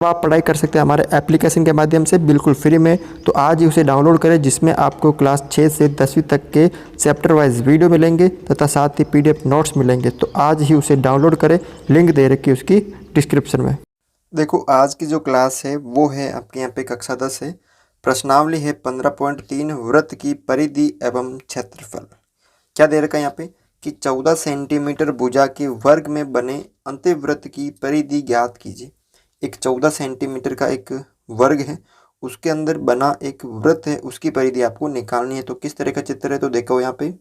अब आप पढ़ाई कर सकते हैं हमारे एप्लीकेशन के माध्यम से बिल्कुल फ्री में। तो आज ही उसे डाउनलोड करें, जिसमें आपको क्लास 6 से 10वीं तक के चैप्टर वाइज वीडियो मिलेंगे तथा साथ ही पीडीएफ नोट्स मिलेंगे। तो आज ही उसे डाउनलोड करें, लिंक दे रखी है उसकी डिस्क्रिप्शन में। देखो, आज की जो क्लास है वो है आपके यहाँ पे कक्षा 10 है। प्रश्नावली है 15.3 वृत्त की परिधि एवं क्षेत्रफल। क्या दे रखा है यहाँ पे कि 14 सेंटीमीटर भुजा के वर्ग में बने अंतःवृत्त की परिधि ज्ञात कीजिए। एक 14 सेंटीमीटर का एक वर्ग है, उसके अंदर बना एक वृत्त है, उसकी परिधि आपको निकालनी है। तो किस तरह का चित्र है, तो देखो यहाँ पे।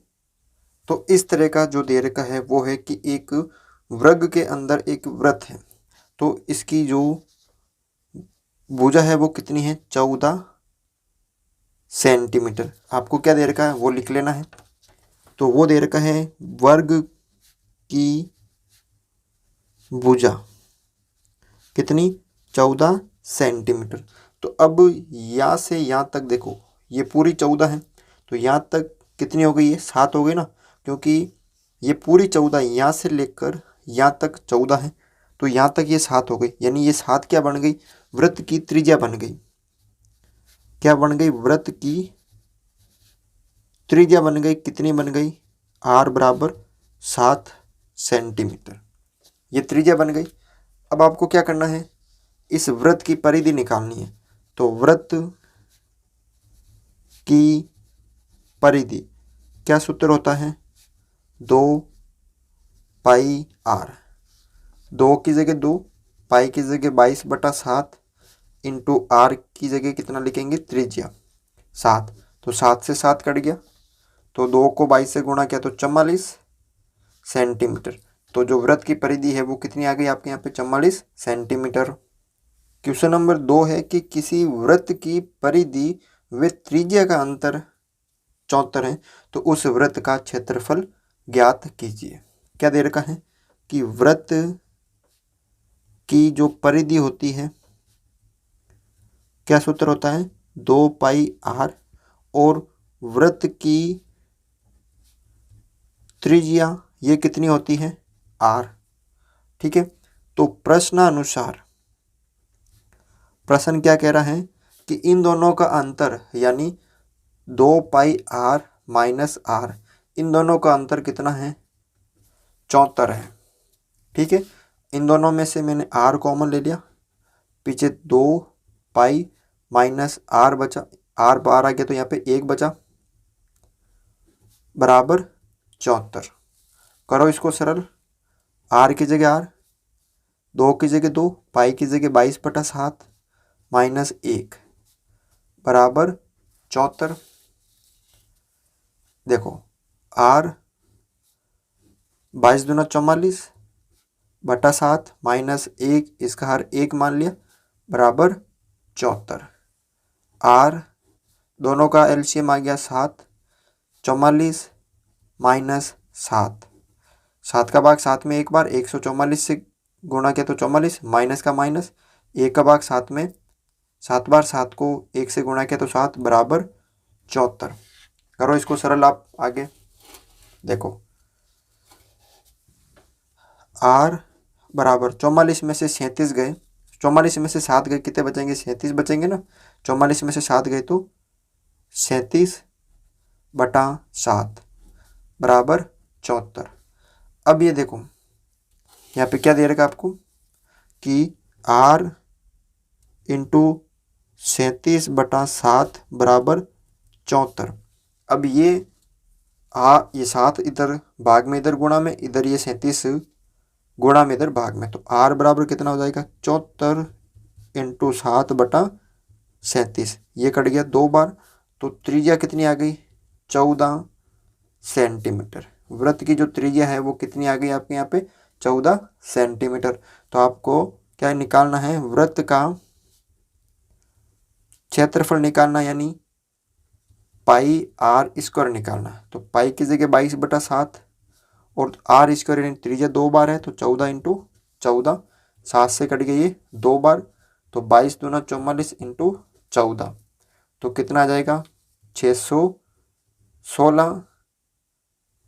तो इस तरह का जो दे रखा है वो है कि एक वर्ग के अंदर एक वृत्त है, तो इसकी जो भुजा है वो कितनी है, 14 सेंटीमीटर। आपको क्या दे रखा है वो लिख लेना है। तो वो दे रखा है वर्ग की भुजा कितनी, 14 सेंटीमीटर। तो अब यहाँ से यहाँ तक देखो, ये पूरी 14 है, तो यहाँ तक कितनी हो गई है, 7 हो गई ना, क्योंकि ये पूरी 14 यहाँ से लेकर यहाँ तक 14 है, तो यहाँ तक ये 7 हो गई। यानी ये 7 क्या बन गई, वृत्त की त्रिज्या बन गई। क्या बन गई, वृत्त की त्रिज्या बन गई। कितनी बन गई, r बराबर 7 सेंटीमीटर, ये त्रिज्या बन गई। अब आपको क्या करना है, इस वृत्त की परिधि निकालनी है। तो वृत्त की परिधि क्या सूत्र होता है, 2 पाई r। 2 की जगह 2, पाई की जगह 22/7 इंटू r की जगह कितना लिखेंगे, त्रिज्या 7। तो 7 से 7 कट गया, तो 2 को 22 से गुणा किया तो 44 सेंटीमीटर। तो जो वृत्त की परिधि है वो कितनी आ गई आपके यहाँ पे, 44 सेंटीमीटर। क्वेश्चन नंबर 2 है कि किसी वृत्त की परिधि व त्रिज्या का अंतर 74 है, तो उस वृत्त का क्षेत्रफल ज्ञात कीजिए। क्या दे रखा है कि वृत्त की जो परिधि होती है, क्या सूत्र होता है, 2 पाई r, और वृत्त की त्रिज्या ये कितनी होती है, r। ठीक है। तो प्रश्नानुसार प्रश्न क्या कह रहा है कि इन दोनों का अंतर यानी 2 पाई r माइनस r, इन दोनों का अंतर कितना है, 74 है। ठीक है। इन दोनों में से मैंने r कॉमन ले लिया, पीछे 2 पाई माइनस r बचा, r बाहर आ गया तो यहाँ पे 1 बचा, बराबर 74। करो इसको सरल, r की जगह r, 2 की जगह 2, पाई की जगह 22/7 माइनस 1 बराबर 74। देखो r 22 दूना 44/7 माइनस 1, इसका हर 1 मान लिया, बराबर 74। r दोनों का एलसीएम आ गया 7, 44 माइनस 7, 7 का भाग 7 में एक बार, 144 से गुणा किया तो 44, माइनस का माइनस, 1 का भाग 7 में 7 बार, 7 को 1 से गुणा किया तो 7 बराबर 74। करो इसको सरल आप आगे। देखो r बराबर 44 में से 37 गए, 44 में से 7 गए, कितने बचेंगे, 37 बचेंगे ना। 44 में से 7 गए तो 37/7 बराबर 74। अब ये देखो यहाँ पे क्या दे रखा आपको कि r इंटू 37/7 बराबर 74। अब ये 7 इधर भाग में, इधर गुणा में, इधर ये 37 गुणा में, इधर भाग में, तो r बराबर कितना हो जाएगा, 74 इंटू 7/37। ये कट गया 2 बार, तो त्रिज्या कितनी आ गई, 14 सेंटीमीटर। वृत्त की जो त्रिज्या है वो कितनी आ गई आपके यहाँ पे, 14 सेंटीमीटर। तो आपको क्या निकालना है, वृत्त का क्षेत्रफल निकालना, यानी पाई r स्क्वायर निकालना। तो पाई की जगह 22/7 और r स्क्वायर यानी त्रिज्या 2 बार है, तो 14 इंटू 14, 7 से कट गई ये 2 बार, तो 22 दूना 44 इंटू 14, तो कितना आ जाएगा, 616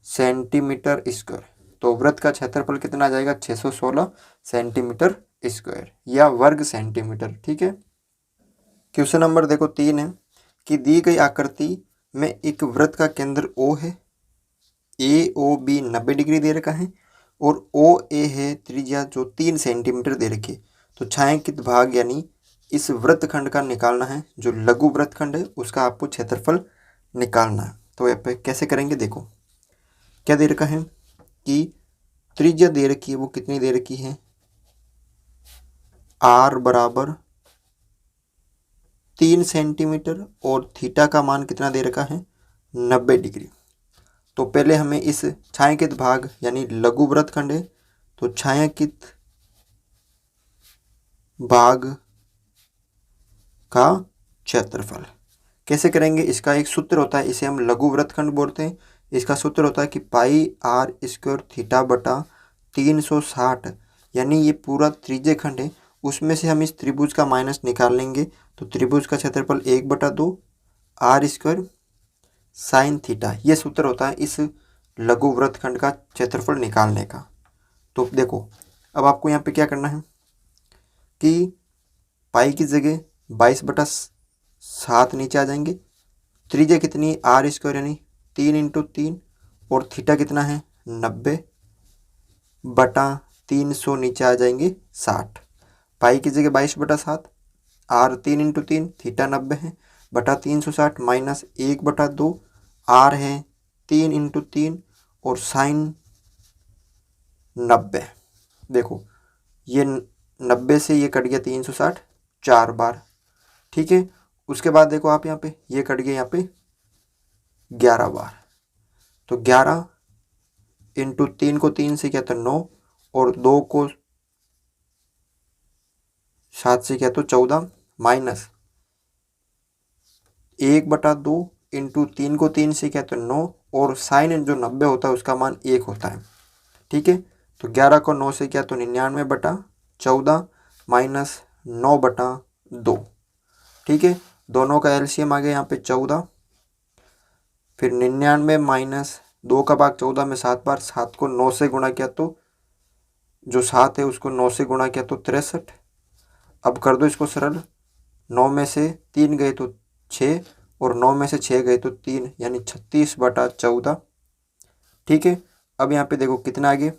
सेंटीमीटर स्क्वायर। तो वृत्त का क्षेत्रफल कितना आ जाएगा, 616 सेंटीमीटर स्क्वायर या वर्ग सेंटीमीटर। ठीक है। क्वेश्चन नंबर देखो 3 है कि दी गई आकृति में एक वृत्त का केंद्र O है, ए ओ बी 90 डिग्री दे रखा है और ओ ए है त्रिज्या जो 3 सेंटीमीटर दे रखी है। तो छायांकित भाग यानी इस वृत्तखंड का निकालना है, जो लघु वृत्तखंड है उसका आपको क्षेत्रफल निकालना है। तो यहाँ पे कैसे करेंगे, देखो क्या दे रखा है कि त्रिज्या दे रखी है, वो कितनी दे रखी है, r बराबर 3 सेंटीमीटर और थीटा का मान कितना दे रखा है, 90 डिग्री। तो पहले हमें इस छायांकित भाग यानी लघु वृत्तखंड है, तो छायांकित भाग का क्षेत्रफल कैसे करेंगे, इसका एक सूत्र होता है, इसे हम लघु वृत्तखंड बोलते हैं। इसका सूत्र होता है कि पाई आर स्क्वायर थीटा बटा 360, यानी ये पूरा त्रिज्य खंड है, उसमें से हम इस त्रिभुज का माइनस निकाल लेंगे। तो त्रिभुज का क्षेत्रफल 1/2 आर स्क्वायर साइन थीटा, ये सूत्र होता है इस लघु वृत्तखंड का क्षेत्रफल निकालने का। तो देखो अब आपको यहाँ पे क्या करना है कि पाई की जगह 22/7 नीचे आ जाएंगे, त्रिज्या कितनी आर स्क्वायर यानी 3 × 3 और थीटा कितना है 90/300 नीचे आ जाएंगे 60। पाई की जगह 22/7, आर 3 × 3 थीटा 90 है बटा 360 माइनस 1/2 आर है 3 × 3 और साइन 90। देखो ये 90 से ये कट गया 360 4 बार। ठीक है। उसके बाद देखो आप यहाँ पे ये कट गया यहाँ पे 11 बार। तो 11 × 3 को 3 से क्या तो 9 और 2 को 7 से क्या तो 14 माइनस 1/2 × 3 को 3 से क्या तो 9 और साइन जो 90 होता है उसका मान 1 होता है। ठीक है। तो 11 को 9 से क्या तो 99/14 माइनस 9/2। ठीक है। दोनों का एलसीएम आ गया यहाँ पे 14, फिर 99 माइनस 2 का भाग 14 में 7 बार, 7 को 9 से गुणा किया तो जो 7 है उसको 9 से गुणा किया तो 63। अब कर दो इसको सरल, 9 में से 3 गए तो 6 और 9 में से 6 गए तो 3, यानी 36/14। ठीक है। अब यहाँ पे देखो कितना आगे,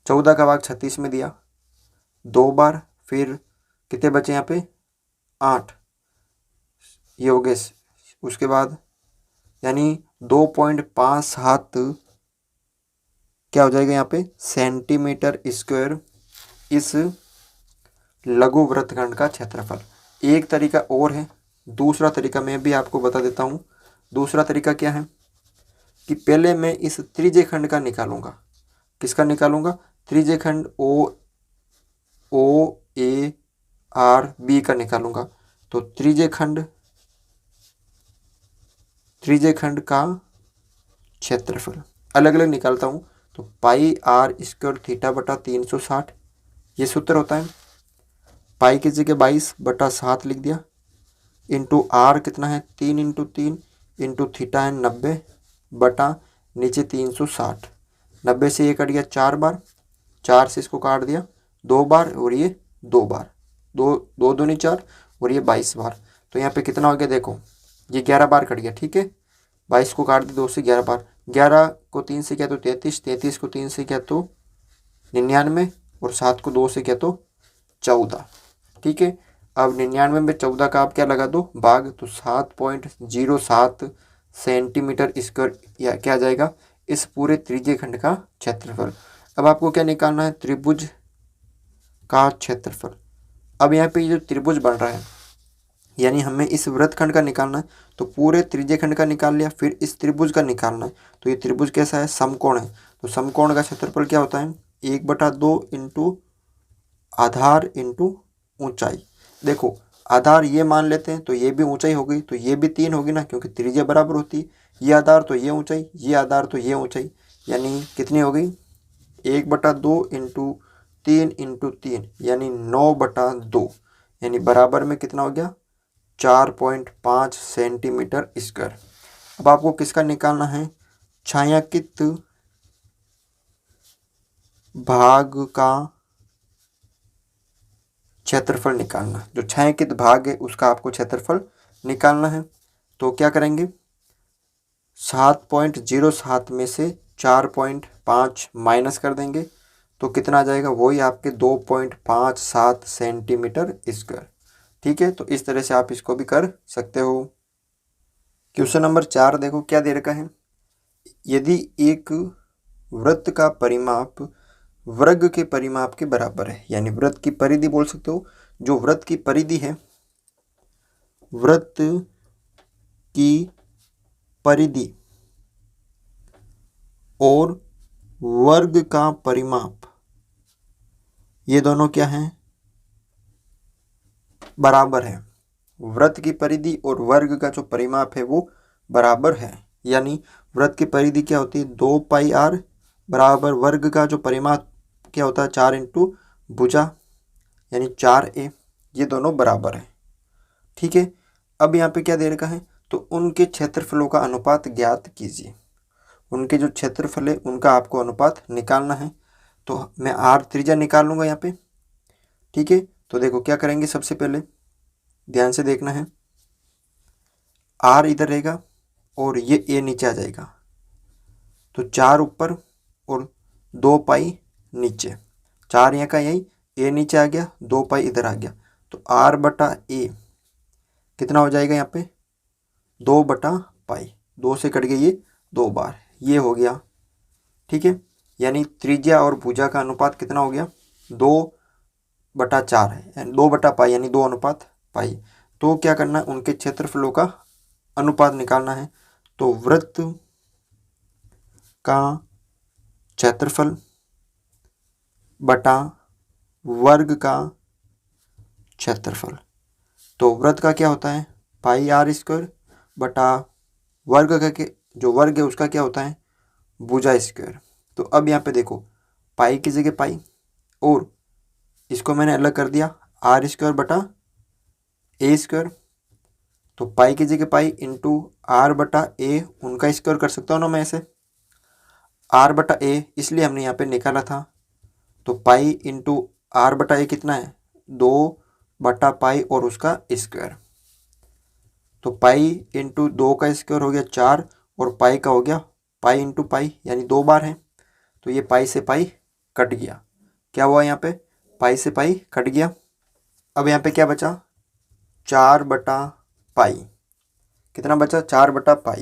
14 का भाग 36 में दिया 2 बार, फिर कितने बचे यहाँ पे 8, ये हो गए। उसके बाद यानी 2.57 क्या हो जाएगा यहाँ पे सेंटीमीटर स्क्वायर इस लघु वृत्तखंड का क्षेत्रफल। एक तरीका और है, दूसरा तरीका मैं भी आपको बता देता हूँ। दूसरा तरीका क्या है कि पहले मैं इस त्रिज्य खंड का निकालूंगा। किसका निकालूंगा, त्रिज्य खंड ओ ए आर बी का निकालूंगा। तो त्रिज्य खंड का क्षेत्रफल अलग अलग निकालता हूँ। तो पाई आर स्क्वायर थीटा बटा 360, ये सूत्र होता है। पाई की जगह 22/7 लिख दिया, इंटू आर कितना है 3 × 3 इंटू थीटा है 90 बटा नीचे 360। 90 से ये कट गया 4 बार, 4 से इसको काट दिया 2 बार और ये 2 बार, 2 दूनी 4 और ये 22 बार। तो यहाँ पे कितना हो गया, देखो ये 11 बार कट गया। ठीक है। 22 को काट दिया 2 से 11 बार, 11 को 3 से क्या तो 33, 33 को 3 से क्या तो 99 और 7 को 2 से क्या तो 14। ठीक है। अब 99 में 14 का आप क्या लगा दो भाग, तो 7.07 सेंटीमीटर स्क्वायर या क्या आ जाएगा इस पूरे त्रिज्य खंड का क्षेत्रफल। अब आपको क्या निकालना है, त्रिभुज का क्षेत्रफल। अब यहाँ पे ये जो त्रिभुज बन रहा है यानी हमें इस वृत्तखंड का निकालना है, तो पूरे त्रिज्य खंड का निकाल लिया, फिर इस त्रिभुज का निकालना है। तो ये त्रिभुज कैसा है, समकोण है। तो समकोण का क्षेत्रफल क्या होता है 1/2 इंटू आधार इंटू ऊंचाई। देखो आधार ये मान लेते हैं तो ये भी ऊंचाई हो गई, तो ये भी 3 होगी ना, क्योंकि त्रिज्या बराबर होती है। ये आधार तो ये ऊंचाई, ये आधार तो ये ऊंचाई, यानी कितनी हो गई 1/2 इंटू 3 इंटू 3 यानी 9/2, यानी बराबर में कितना हो गया 4.5 सेंटीमीटर स्क्वायर। अब आपको किसका निकालना है, छायांकित भाग का क्षेत्रफल निकालना, जो छायांकित भाग है उसका आपको क्षेत्रफल निकालना है। तो क्या करेंगे, 7.07 में से 4.5 माइनस कर देंगे तो कितना आ जाएगा, वही आपके 2.57 सेंटीमीटर स्क्वायर। ठीक है, तो इस तरह से आप इसको भी कर सकते हो। क्वेश्चन नंबर 4 देखो क्या दे रखा है। यदि एक वृत्त का परिमाप वर्ग के परिमाप के बराबर है, यानी वृत्त की परिधि बोल सकते हो, जो वृत्त की परिधि है, वृत्त की परिधि और वर्ग का परिमाप, ये दोनों क्या हैं, बराबर है। वृत्त की परिधि और वर्ग का जो परिमाप है वो बराबर है, यानी वृत्त की परिधि क्या होती है, 2πr बराबर वर्ग का जो परिमाप क्या होता है, 4 इंटू भुजा यानी 4a, ये दोनों बराबर है। ठीक है, अब यहाँ पे क्या दे रखा है, तो उनके क्षेत्रफलों का अनुपात ज्ञात कीजिए। उनके जो क्षेत्रफल है उनका आपको अनुपात निकालना है। तो मैं r त्रिज्या निकाल लूँगा यहाँ पे। ठीक है, तो देखो क्या करेंगे, सबसे पहले ध्यान से देखना है, r इधर रहेगा और ये a नीचे आ जाएगा, तो 4 ऊपर और 2π नीचे, 4 यहाँ का यही, a नीचे आ गया, 2π इधर आ गया, तो r/a कितना हो जाएगा यहाँ पे, 2/π, 2 से कट गई ये 2 बार, ये हो गया। ठीक है, यानी त्रिज्या और भुजा का अनुपात कितना हो गया, 2/4 है, यानी 2/π यानी 2:π। तो क्या करना है, उनके क्षेत्रफलों का अनुपात निकालना है। तो वृत्त का क्षेत्रफल बटा वर्ग का क्षेत्रफल, तो वृत्त का क्या होता है, πr² बटा वर्ग का के जो वर्ग है उसका क्या होता है, भुजा स्क्वायर। तो अब यहाँ पे देखो, पाई की जगह पाई और इसको मैंने अलग कर दिया, r² बटा a², तो पाई की जगह पाई इंटू r/a, उनका स्क्वायर कर सकता हूँ ना मैं ऐसे, r/a इसलिए हमने यहाँ पे निकाला था। तो पाई इंटू r/a कितना है, 2/π और उसका स्क्वायर, तो पाई इंटू 2 का स्क्वायर हो गया 4 और पाई का हो गया पाई इंटू पाई, यानी 2 बार है, तो ये पाई से पाई कट गया। क्या हुआ यहाँ पे, पाई से पाई कट गया। अब यहाँ पे क्या बचा, 4/π, कितना बचा, 4/π।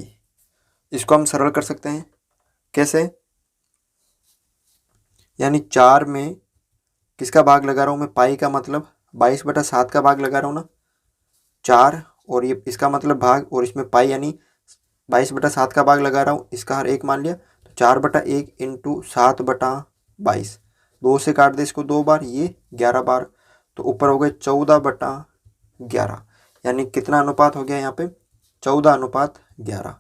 इसको हम सरल कर सकते हैं, कैसे, यानी 4 में किसका भाग लगा रहा हूँ मैं, पाई का मतलब 22/7 का भाग लगा रहा हूँ ना, 4 और ये इसका मतलब भाग और इसमें पाई यानी 22/7 का भाग लगा रहा हूँ, इसका हर एक मान लिया, तो 4/1 इंटू 7/22, 2 से काट दे इसको 2 बार, ये 11 बार, तो ऊपर हो गए 14/11, यानी कितना अनुपात हो गया यहाँ पे, 14/11।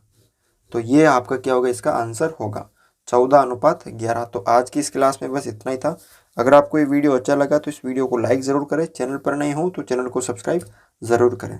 तो ये आपका क्या होगा, इसका आंसर होगा 14/11। तो आज की इस क्लास में बस इतना ही था। अगर आपको ये वीडियो अच्छा लगा तो इस वीडियो को लाइक ज़रूर करें, चैनल पर नए हो तो चैनल को सब्सक्राइब ज़रूर करें।